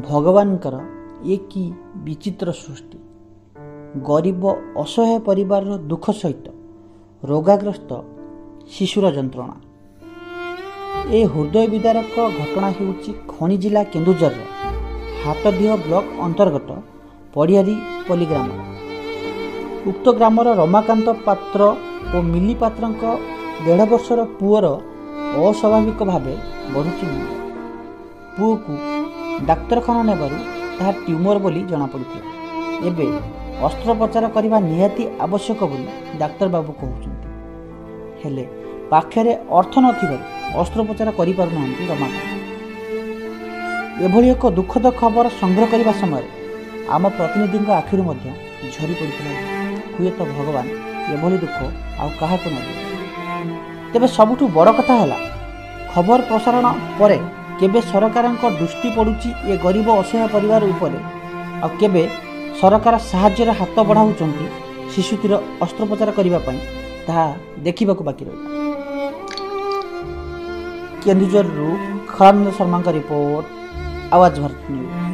ଭଗବାନଙ୍କର ଏ କି ବିଚିତ୍ର ସୃଷ୍ଟି। ଗରିବ ଅସହାୟ ପରିବାରର ଦୁଃଖ ସହିତ ରୋଗାଗ୍ରସ୍ତ ଶିଶୁର ଯନ୍ତ୍ରଣା। ଏ ହୃଦୟ ବିଦାରକ ଘଟଣା ହେଉଛି ଖଣି ଜିଲ୍ଲା କେନ୍ଦୁଝରର ହାଟଦିହ ବ୍ଲକ ଅନ୍ତର୍ଗତ ପଡ଼ିଆରିପଲ୍ଲୀ ଗ୍ରାମର। ଉକ୍ତ ଗ୍ରାମର ରମାକାନ୍ତ ପାତ୍ର ଓ ମିଲି ପାତ୍ରଙ୍କ 1.5 ବର୍ଷର ପୁଅର ଅସ୍ୱାଭାବିକ ଭାବେ ବଢ଼ୁଛି ମୁଣ୍ଡ। ପୁଅକୁ ଡାକ୍ତରଖାନା ନେବାରୁ ତାହା ଟ୍ୟୁମର ବୋଲି ଜଣାପଡ଼ିଥିଲା। ଏବେ ଅସ୍ତ୍ରୋପଚାର କରିବା ନିହାତି ଆବଶ୍ୟକ ବୋଲି ଡାକ୍ତରବାବୁ କହୁଛନ୍ତି। ହେଲେ ପାଖରେ ଅର୍ଥ ନଥିବାରୁ ଅସ୍ତ୍ରୋପଚାର କରିପାରୁନାହାନ୍ତି ରମାକାନ୍ତ। ଏଭଳି ଏକ ଦୁଃଖଦ ଖବର ସଂଗ୍ରହ କରିବା ସମୟରେ ଆମ ପ୍ରତିନିଧିଙ୍କ ଆଖିରୁ ମଧ୍ୟ ଝରି ପଡ଼ିଥିଲା। ହୁଏତ ଭଗବାନ ଏଭଳି ଦୁଃଖ ଆଉ କାହାକୁ ନ ଦେବେ। ତେବେ ସବୁଠୁ ବଡ଼ କଥା ହେଲା, ଖବର ପ୍ରସାରଣ ପରେ କେବେ ସରକାରଙ୍କ ଦୃଷ୍ଟି ପଡ଼ୁଛି ଏ ଗରିବ ଅସହାୟ ପରିବାର ଉପରେ, ଆଉ କେବେ ସରକାର ସାହାଯ୍ୟର ହାତ ବଢ଼ାଉଛନ୍ତି ଶିଶୁଟିର ଅସ୍ତ୍ରୋପଚାର କରିବା ପାଇଁ, ତାହା ଦେଖିବାକୁ ବାକି ରହିଲା। କେନ୍ଦୁଝରରୁ ଖଳାନନ୍ଦ ଶର୍ମାଙ୍କ ରିପୋର୍ଟ, ଆୱାଜ ଭାରତ ନ୍ୟୁଜ୍।